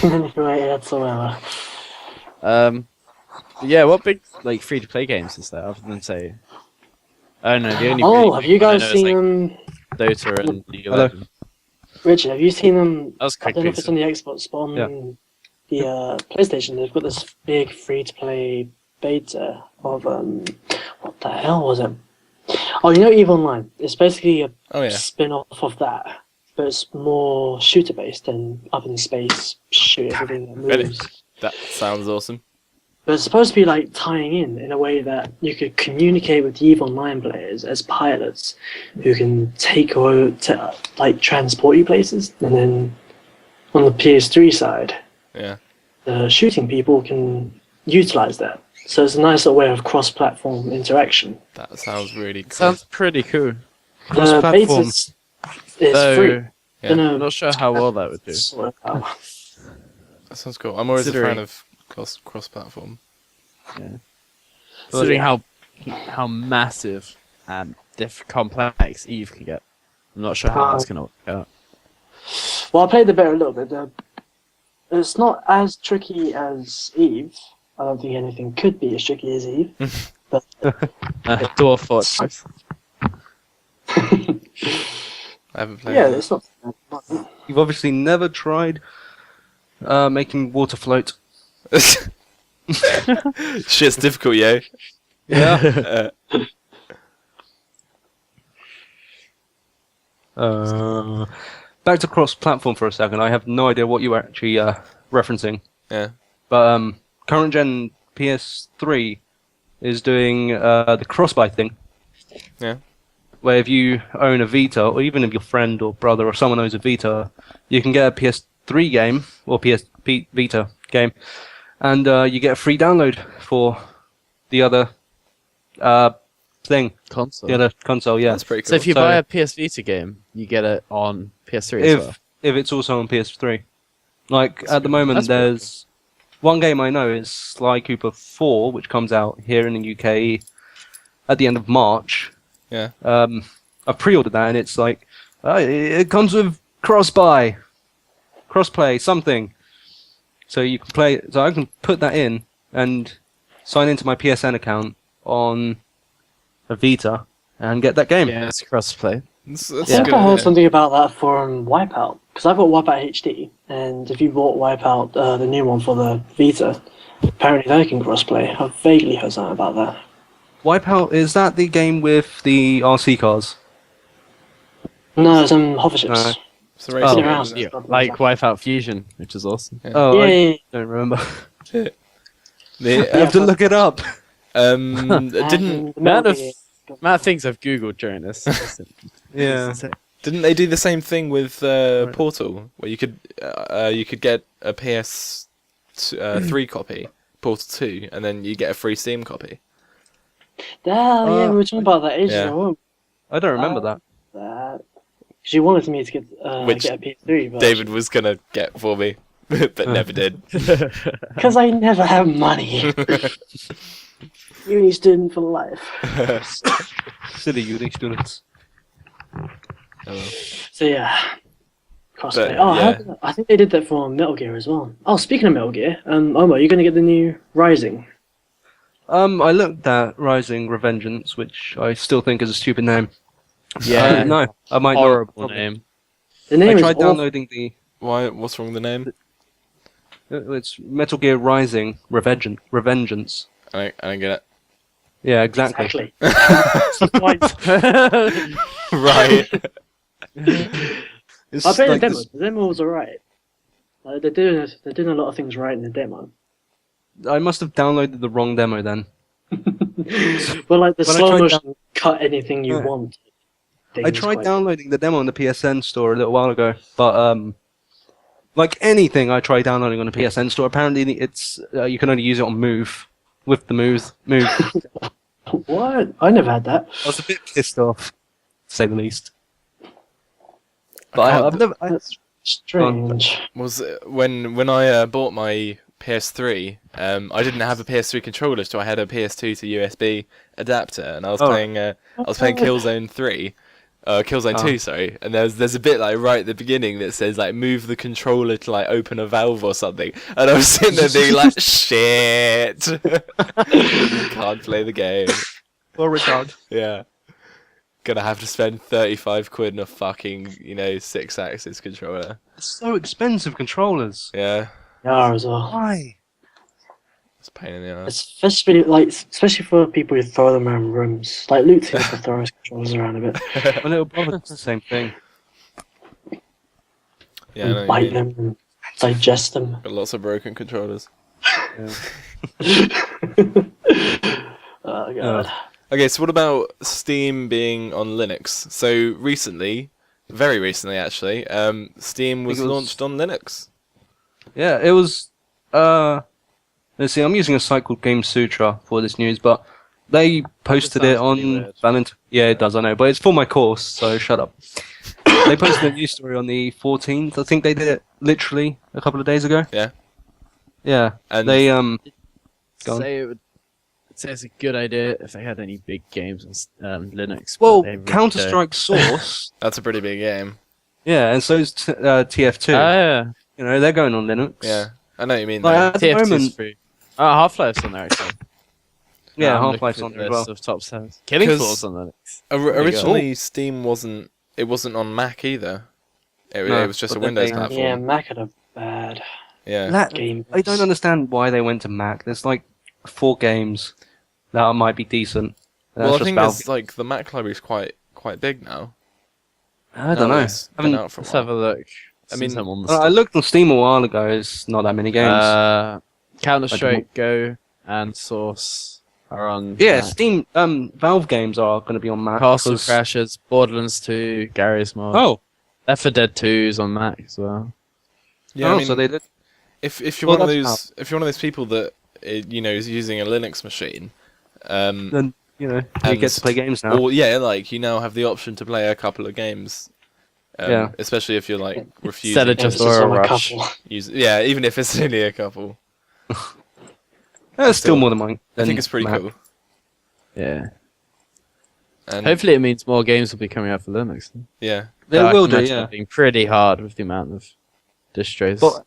D: Anyway, whatsoever.
A: Yeah, what big like free to play games is there other than say? I don't know. The only
D: Oh,
A: really
D: have
A: big
D: you
A: one I
D: guys
A: know is,
D: seen
A: like, Dota and League of
B: Hello.
A: Legends?
D: Richard, have you seen them?
A: That was
D: I
A: quick
D: don't know if it's
A: pizza.
D: on the Xbox, but on the PlayStation, they've got this big free-to-play beta of what the hell was it? Oh, EVE Online. It's basically a
C: Oh yeah.
D: spin-off of that, but it's more shooter-based and up in space, shoot everything that
C: Really?
D: moves.
C: That sounds awesome.
D: But it's supposed to be like tying in a way that you could communicate with EVE Online players as pilots who can take or like transport you places, and then on the PS3 side,
C: Yeah.
D: the shooting people can utilize that. So it's a nice little way of cross-platform interaction.
C: That sounds really cool.
A: Sounds pretty cool.
D: The
B: Cross-platform.
D: beta is
A: Though,
D: free.
C: Yeah.
D: Don't know.
A: I'm not sure how well that would do.
D: sort of how-
C: That sounds cool. I'm always a
A: Considering-
C: fan of cross-platform.
A: Considering how massive and complex Eve can get, I'm not sure how that's going to work out.
D: Well, I played the beta a little bit. It's not as tricky as Eve. I don't think anything could be as tricky as Eve. But
A: Dwarf Fortress.
C: I haven't played
D: yeah,
C: it.
D: it's not.
B: You've obviously never tried making water float.
C: Shit's difficult, yo.
B: Yeah. Back to cross-platform for a second. I have no idea what you were actually referencing.
C: Yeah.
B: But current gen PS3 is doing the cross-buy thing.
C: Yeah.
B: Where if you own a Vita, or even if your friend or brother or someone owns a Vita, you can get a PS3 game or PSP Vita game, and you get a free download for the other thing,
A: Console.
B: the other console. Yeah.
C: That's pretty cool.
A: So if you
B: So-
A: buy a PS Vita game, you get it on PS3 as well.
B: If it's also on PS3, like at the moment,
A: That's pretty
B: there's one game I know is Sly Cooper 4, which comes out here in the UK at the end of March.
C: Yeah.
B: I've pre-ordered that, and it's like it comes with crossplay, something. So you can play. So I can put that in and sign into my PSN account on a Vita and get that game.
A: Yeah, it's crossplay.
C: That's
D: Yeah,
C: good.
D: I heard
C: Yeah.
D: something about that from Wipeout, because I've got Wipeout HD, and if you bought Wipeout, the new one for the Vita, apparently they can crossplay. I've vaguely heard something about that.
B: Wipeout, is that the game with the RC cars?
D: No, some hover ships.
B: No.
C: It's a racing
D: Been
C: game,
D: around.
C: isn't it?
A: Yeah, like Wipeout Fusion, which is awesome.
B: Oh,
D: Yeah,
B: I
D: yeah,
B: don't remember. I
C: The,
B: have to look it up.
C: didn't
D: And the
A: Amount
D: Metal
A: of
D: Gear-
A: amount of things I've googled during this.
B: Yeah.
C: didn't they do the same thing with Portal, where you could get a PS3 copy, Portal 2, and then you get a free Steam copy.
D: Yeah, we were talking about that ages
C: Yeah.
D: ago. weren't
B: I don't remember
D: Uh,
B: that.
D: Because you wanted me to get
C: Which
D: get a PS3, but
C: David was gonna get for me, but never did.
D: because I never have money. Uni student for life.
B: Silly uni students.
D: So yeah, crossplay.
C: But,
D: Oh,
C: yeah.
D: I think they did that for Metal Gear as well. Oh, speaking of Metal Gear, Omar, you're gonna get the new Rising.
B: I looked at Rising Revengeance, which I still think is a stupid name.
A: Yeah,
B: No, I might
A: horrible
B: not.
A: name.
D: The name
B: I
D: is
B: tried
D: awful.
B: downloading the.
C: Why? What's wrong with the name?
B: It's Metal Gear Rising Revengeance.
C: I don't get it.
B: Yeah, exactly.
D: Exactly. That's the point.
C: Right.
B: It's
D: I played
B: like
D: the demo.
B: this-
D: The demo was alright. Like, they're doing a lot of things right in the demo.
B: I must have downloaded the wrong demo then.
D: But like the
B: When I
D: slow
B: tried
D: motion, cut anything you
B: Yeah.
D: want. thing
B: I
D: is
B: tried
D: quite-
B: downloading the demo on the PSN store a little while ago, but like anything I tried downloading on the PSN store, apparently it's you can only use it on Move with the Move.
D: What? I never had that.
B: I was a bit pissed off, to say the least. But
C: can't-
B: I've never.
D: That's strange.
C: Was when I bought my PS3, I didn't have a PS3 controller, so I had a PS2 to USB adapter, and I was
B: Oh.
C: playing Killzone 3. Killzone 2, sorry, and there's a bit like right at the beginning that says like move the controller to like open a valve or something, and I was sitting there being like, shit, can't play the game.
B: Well, Richard.
C: Yeah, gonna have to spend 35 quid on a fucking 6-axis controller.
B: It's so expensive controllers.
C: Yeah,
D: Yeah, as well.
B: Why?
C: it's a pain in the ass.
D: Especially for people who throw them around rooms. Like Luke seems to throw his controllers around a bit.
B: My little brother does the same thing.
C: Yeah, I know
D: And
C: what you
D: bite
C: mean.
D: them and digest them.
C: Got lots of broken controllers.
D: Oh god.
C: Okay, so what about Steam being on Linux? So recently, very recently actually, Steam was
B: it was-
C: launched on Linux.
B: Yeah, it was. Let's see, I'm using a site called Game Sutra for this news, but they posted it
A: sounds pretty
B: on
A: weird.
B: Valentine. Yeah, it does, I know, but it's for my course, so shut up. They posted a news story on the 14th. I think they did it literally a couple of days ago.
C: Yeah.
B: Yeah.
C: And
B: They Go on.
A: Say it's a good idea if they had any big games on Linux. but
B: Well,
A: they really
B: Counter Strike Source.
C: that's a pretty big game.
B: Yeah, and so is TF2.
A: don't. Yeah.
B: You know, they're going on Linux.
C: Yeah, I know what you mean.
B: Like,
C: though.
B: at the
A: TF2's
B: moment,
A: free. Half-Life's on there actually.
B: yeah,
A: I'm
B: Half-Life's
A: looking
B: on
A: through
B: there
A: the
B: as well.
A: list of top sellers. Killing
C: 'Cause-
A: Floor's on Linux.
C: Originally, Steam wasn't on Mac either.
B: No,
C: It was just
B: but
C: a
B: then
C: Windows
B: they-
C: platform.
D: Yeah, Mac had a bad
C: Yeah.
D: game.
B: I don't understand why they went to Mac. There's like 4 games that might be decent.
C: Well, I
B: That's just
C: think
B: Valve.
C: it's like the Mac library's quite big now.
B: I don't
C: Now
B: know.
C: that it's
B: I
C: been
B: haven't-
C: out for a
A: Let's
C: while.
A: have a look.
C: I mean,
A: Since I'm on the
B: I looked on Steam a while ago. It's not that many games.
A: Counter Strike, Go, and Source are on.
B: Yeah,
A: Mac.
B: Steam. Valve games are going to be on Mac.
A: Castle
B: 'cause-
A: Crashers, Borderlands 2, Gary's Mod.
B: Oh,
A: Left 4 Dead 2 is on Mac as well.
C: Yeah,
B: oh,
C: I mean,
B: so they did.
C: if you're
B: Well,
C: one of
B: that's
C: those if you're one of those people that is using a Linux machine,
B: Then you know you
C: and-
B: get to play games now.
C: or yeah, like you now have the option to play a couple of games.
B: Yeah.
C: Especially if you're like refusing
A: Instead of
C: to
A: just
D: Emphasis
A: Oil
D: on a
A: Rush.
D: couple.
C: use. Yeah, even if it's only a couple,
B: That's still more than mine.
C: I think it's pretty
B: Mac.
C: cool.
A: Yeah.
C: And
A: Hopefully it means more games will be coming out for Linux.
C: yeah,
B: They
A: Though I
B: will
A: can
B: do,
A: imagine
B: yeah.
A: it being pretty hard with the amount of distros.
B: But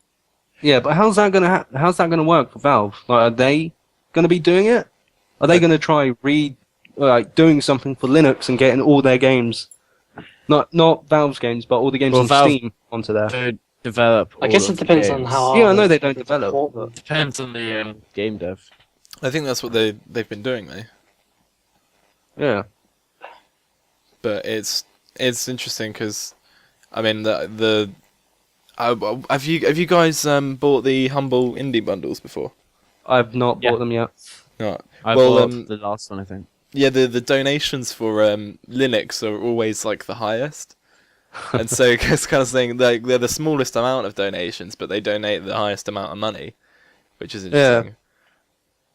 B: yeah, but how's that gonna work for Valve? Like, are they gonna be doing it? Are they gonna try doing something for Linux and getting all their games, not Valve's games, but all the games
A: Well,
B: on
A: Valve-
B: Steam onto there?
A: to develop.
D: I guess
A: all
D: it
A: of the
D: depends on
A: games.
D: how.
B: Yeah, I
D: hard
B: know
D: it
B: they
D: is
B: don't
D: to
B: develop,
D: port
B: but-
A: Depends on the game dev.
C: I think that's what they've been doing though.
B: Yeah.
C: But it's interesting because, I mean, have you guys bought the Humble Indie bundles before?
B: I've not
A: Yeah.
B: bought them yet.
C: No.
A: I
C: Well,
A: bought the last one, I think.
C: Yeah, the donations for Linux are always like the highest, and so it's kind of saying like they're the smallest amount of donations, but they donate the highest amount of money, which is interesting.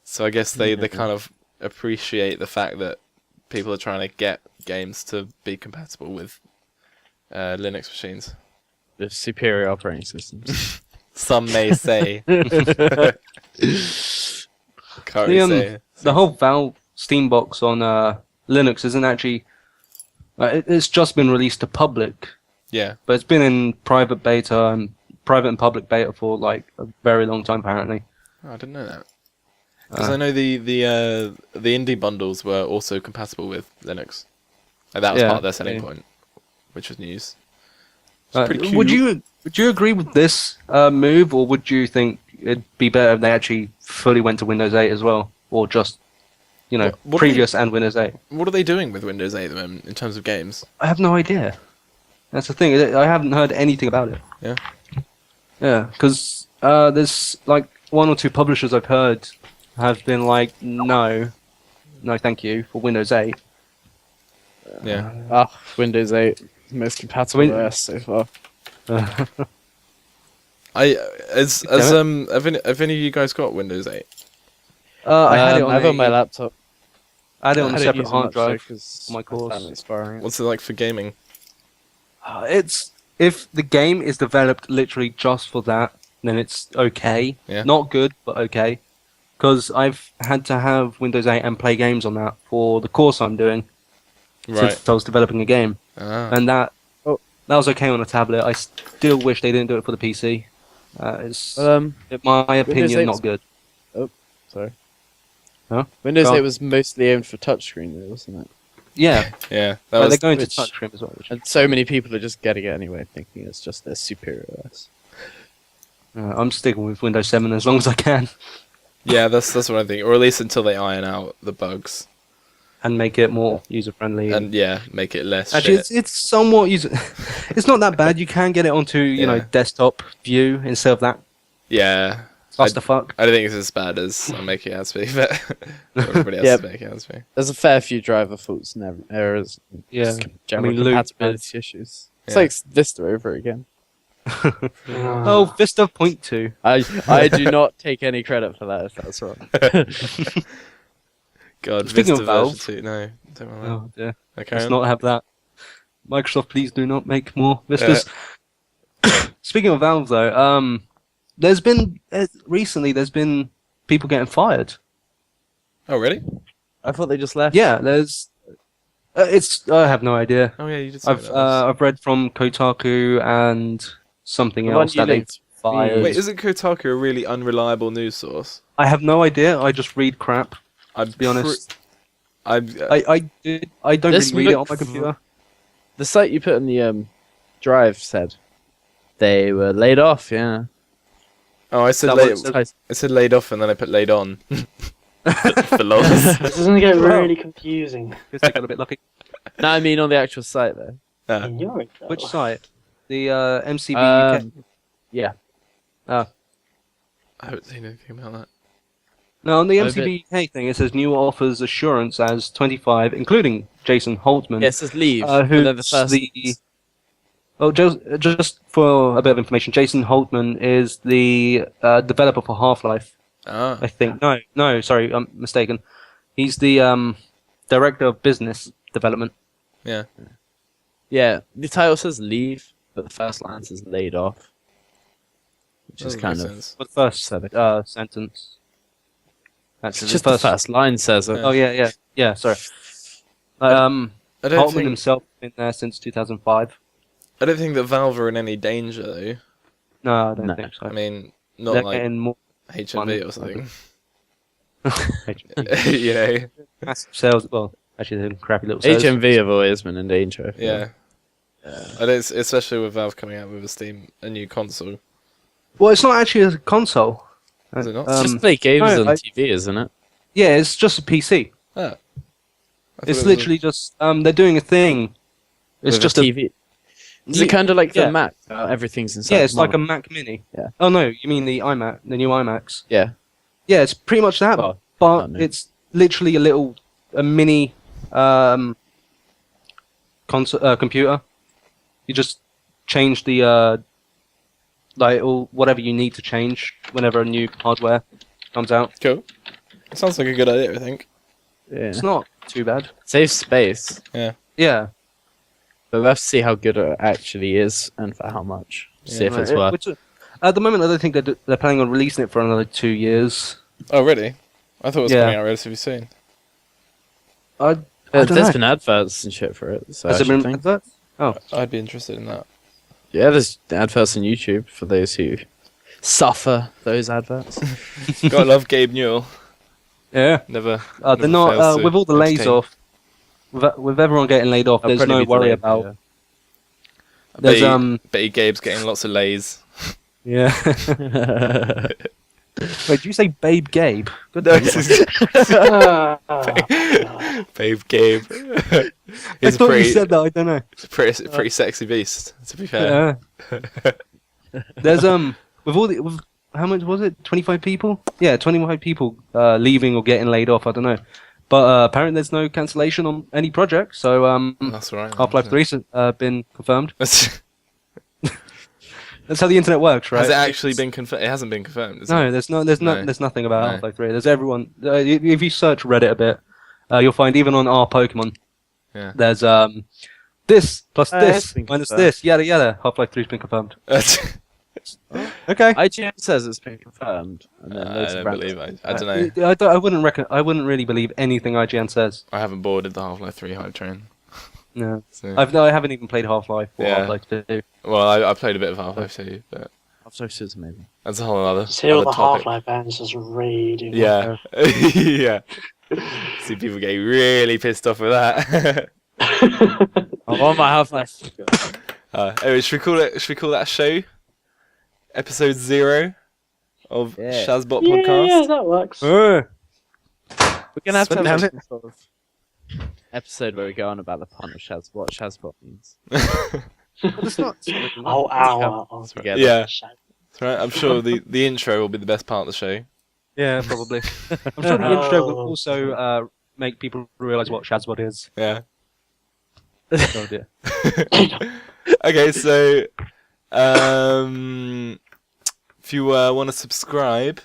C: So I guess they kind of appreciate the fact that people are trying to get games to be compatible with Linux machines.
A: The superior operating systems.
C: Some may say. Can't really say.
B: The whole Valve Steam box on Linux isn't actually. It's just been released to public,
C: Yeah.
B: but it's been in private beta and private and public beta for like a very long time apparently.
C: Oh, I didn't know that. Because I know the indie bundles were also compatible with Linux. Like, that was
B: Yeah,
C: part of their selling
B: yeah.
C: point, which was news. It's pretty
B: Would
C: cute.
B: you agree with this move, or would you think it'd be better if they actually fully went to Windows 8 as well, or just
C: What
B: previous and Windows 8?
C: What are they doing with Windows 8 at the moment in terms of games?
B: I have no idea. That's the thing. I haven't heard anything about it.
C: Yeah.
B: Yeah, because there's like 1 or 2 publishers I've heard have been like, no, thank you for Windows 8.
C: Yeah.
A: Windows 8, most compatible
B: Win-
A: OS so far.
C: Have any of you guys got Windows 8?
B: I had it
A: I have it on my laptop.
B: I had it on a
A: I don't
B: separate
A: use it
B: hard
A: much,
B: drive.
A: though, 'cause
B: my
A: I
B: course.
A: found it expiring.
C: What's it like for gaming?
B: It's if the game is developed literally just for that, then it's okay.
C: Yeah.
B: Not good, but okay. Because I've had to have Windows 8 and play games on that for the course I'm doing
C: Right.
B: since I was developing a game,
C: Ah.
B: and that was okay on a tablet. I still wish they didn't do it for the PC. It's in my opinion
A: 8's
B: not good.
A: Sorry.
B: Huh?
A: Windows
B: Go on.
A: 8 was mostly aimed for touchscreen, though, wasn't it?
B: Yeah,
C: Yeah. That
B: but
C: was
B: they're going to
A: which-
B: touchscreen as well. Which,
A: And so many people are just getting it anyway, thinking it's just their superior OS.
B: I'm sticking with Windows 7 as long as I can
C: yeah. That's what I think, or at least until they iron out the bugs
B: and make it more user friendly.
C: and make it less.
B: Actually,
C: shit.
B: it's somewhat user. It's not that bad. You can get it onto
C: Yeah.
B: desktop view instead of that
C: Yeah.
B: clusterfuck.
C: I don't think it's as bad as I'm making it out to be, but everybody else
A: Yeah.
C: is making it out to be.
A: There's a fair few driver faults and errors.
B: Yeah.
A: Just general
B: I mean, Luke
A: compatibility issues. It's
C: Yeah.
A: like Vista over again.
B: Oh, Vista Point 2.
A: I do not take any credit for that if that's wrong.
C: God,
B: Speaking
C: Vista
B: of Valve-
C: version 2. No, don't want that.
B: Oh dear.
C: Okay.
B: Let's not have that. Microsoft, please do not make more Vistas. Speaking of Valve, though, there's been recently there's been people getting fired.
C: Oh, really?
A: I thought they just left.
B: Yeah, there's. It's I have no idea.
C: Oh, yeah, you did say that.
B: I've read from Kotaku and something
A: The one
B: else
A: you
B: that they
A: linked.
B: fired.
C: Wait, isn't Kotaku a really unreliable news source?
B: I have no idea. I just read crap.
C: To
B: be honest.
C: I
B: I don't
A: This
B: really read it on
A: look-
B: my computer.
A: The site you put in the drive said they were laid off. Yeah.
C: oh, I said
B: That
C: laid.
B: was-
C: I said laid off, and then I put laid on. For lols.
D: This is gonna get
B: Well.
D: really confusing.
B: Guess they got a bit lucky.
A: No, I mean on the actual site though.
D: In Europe, though.
B: Which site? The MCB UK.
A: Yeah.
C: I haven't seen anything about that.
B: No, on the
A: Oh,
B: MCB UK thing, it says new offers assurance as 25, including Jason Holtman.
A: Yeah, it says leave.
B: Who's
A: but then the first
B: the? Oh, just for a bit of information, Jason Holtman is the developer for Half-Life.
C: Ah,
B: I think. No, sorry, I'm mistaken. He's the director of business development.
C: yeah.
A: Yeah, the title says leave, but the first line says laid off, which is
C: Doesn't
A: kind
C: make
A: of.
C: sense.
B: But the first
A: Pathetic.
B: sentence.
A: It's
B: Actually,
A: just the first line says it.
C: Yeah.
B: Oh yeah. Sorry.
C: I don't
B: Holtman
C: think
B: himself has been there since 2005.
C: I don't think that Valve are in any danger though.
B: No, I don't
A: No.
B: think so.
C: I mean, not
B: They're
C: like
B: getting more
C: HMV or something.
B: HMV.
C: You know.
B: massive sales. Well, actually, they're crappy little sales.
A: HMV have always been in danger. I feel.
C: Yeah. I don't, especially with Valve coming out with a new console.
B: Well, it's not actually a console.
C: Is it not?
A: It's just play games
B: no,
A: on
B: I-
A: TV, isn't it?
B: Yeah, it's just a PC.
C: Ah. I thought
B: It's
C: it was
B: literally just they're doing a thing. It's
A: With
B: just
A: a TV. Is it kind of like
B: yeah.
A: the Mac? Everything's inside.
B: Yeah, it's
A: the
B: like a
A: model?
B: Mac Mini.
A: Yeah.
B: Oh no, you mean the iMac, the new iMacs?
A: Yeah.
B: Yeah, it's pretty much that,
A: Well,
B: but
A: no.
B: it's literally a mini computer. You just change the like all whatever you need to change whenever a new hardware comes out.
C: cool. It sounds like a good idea, I think.
A: Yeah.
B: It's not too bad.
A: Saves space,
B: Yeah.
A: but we'll have to see how good it actually is and for how much. See if it's worth.
B: Which, at the moment, I don't think they're planning on releasing it for another 2 years.
C: Oh, really? I thought it was
B: Yeah.
C: coming out relatively soon.
B: I don't
A: There's
B: know.
A: been adverts and shit for it. So
B: Has
A: I
B: it
A: should
B: been
A: think.
B: adverts? Oh,
C: I'd be interested in that.
A: Yeah, there's adverts on YouTube for those who suffer those adverts.
C: Gotta love Gabe Newell.
B: yeah.
C: Never.
B: They're
C: never
B: not
C: fails to
B: with all the lays
C: entertain.
B: off. With everyone getting laid off,
A: I'll
B: there's
A: probably
B: no
A: be
B: worry
A: delayed,
B: about.
A: yeah.
B: There's
C: Bet you Gabe's getting lots of lays.
B: Yeah. Wait, did you say Babe Gabe? Good
C: No,
B: name.
C: Babe Gabe.
B: I
C: He's a
B: thought
C: pretty,
B: you said that. I don't know.
C: pretty sexy beast, to be fair.
B: Yeah. There's with how much was it? 25 people? Yeah, 25 people leaving or getting laid off. I don't know, but apparently there's no cancellation on any project. So
C: That's all right.
B: Half-Life 3's been confirmed.
C: Has
B: That's how the internet works, right?
C: it actually been confirmed? It hasn't been confirmed. Is
B: No,
C: it?
B: there's
C: No.
B: nothing about
C: No.
B: Half-Life 3. There's everyone. If you search Reddit a bit, you'll find even on our Pokemon.
C: Yeah.
B: There's this plus
A: it's
B: this
A: been
B: minus
A: confirmed.
B: this, yada yada. Half-Life 3's been confirmed. Okay.
A: IGN says it's been confirmed. And then
C: I
A: loads
C: don't
A: of
C: believe
A: random-
C: I don't know.
B: I wouldn't really believe anything IGN says.
C: I haven't boarded the Half-Life 3 hype train.
B: No,
C: So.
B: I haven't even played Half-Life or
C: Yeah.
B: Half-Life 2.
C: Well, I played a bit of Half-Life 2, but
A: Half-Life maybe.
C: that's a whole other,
D: See all
C: other
D: the
C: topic.
D: Half-Life fans just raiding.
C: Yeah. Yeah. See people getting really pissed off with that.
A: I want my Half-Life.
C: Anyway, should we call that a show? Episode 0 of
A: Yeah.
C: Shazbot
D: Yeah,
C: podcast.
D: yeah, that works.
A: We're gonna have to
B: Damn
A: have
B: it.
A: some sort of episode where we go on about the pun of Shaz, what Shazbot means.
B: But it's not.
D: Whole hour of
A: Together.
C: Yeah.
D: shit.
C: That's right. I'm sure the intro will be the best part of the show.
B: Yeah, probably. I'm sure the intro will
D: Oh.
B: also make people realise what Shazbot is.
C: Yeah.
B: Oh dear.
C: Okay, so If you want to subscribe,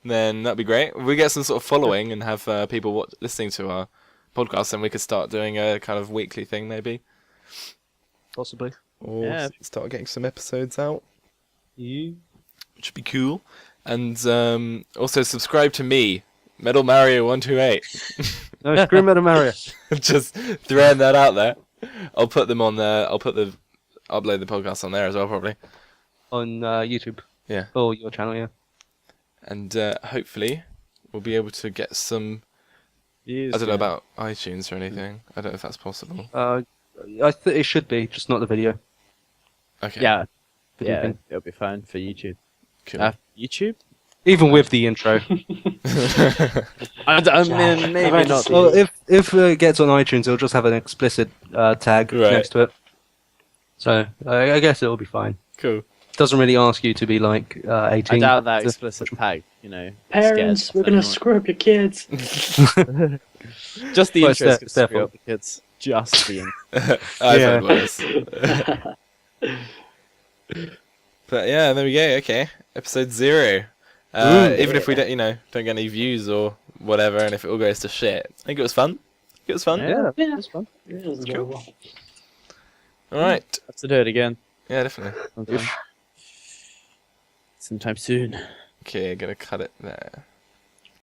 C: then that'd be great. If we get some sort of following and have people listening to our podcast, then we could start doing a kind of weekly thing, maybe.
B: Possibly.
C: Or
A: Yeah.
C: start getting some episodes out,
B: You.
C: which would be cool. And also subscribe to me, Metal Mario 128.
B: No, screw Metal Mario.
C: Just throwing that out there. I'll put them on there. Upload the podcast on there as well, probably.
B: On YouTube.
C: Yeah.
B: Or your channel, yeah.
C: And hopefully we'll be able to get some.
A: Views,
C: I don't know
A: yeah.
C: about iTunes or anything. I don't know if that's possible.
B: It should be, just not the video.
C: Okay.
A: Yeah,
B: Video
A: yeah,
B: thing.
A: it'll be fine for YouTube.
C: Cool.
A: YouTube?
B: Even with the intro.
A: I mean, maybe not.
B: Well, if it gets on iTunes, it'll just have an explicit tag
C: Right.
B: next to it. So I guess it'll be fine.
C: Cool.
B: Doesn't really ask you to be like 18.
A: I doubt that
B: to-
A: explicit tag.
D: Parents,
A: scared
D: we're gonna
A: anyone.
D: screw up your kids.
A: Just the
B: Well, it's
A: intro is
B: their
A: going to screw
B: fault.
A: up the kids. Just the intro.
C: I've
B: Yeah.
C: heard worse. But yeah, there we go. Okay, episode 0. Even if we don't get any views or whatever, and if it all goes to shit, I think it was fun. It was fun.
A: Yeah,
D: Yeah.
A: it's fun.
D: It was enjoyable.
C: All right.
A: Have to do it again.
C: Yeah, definitely.
A: Sometime soon.
C: Okay, gonna cut it there.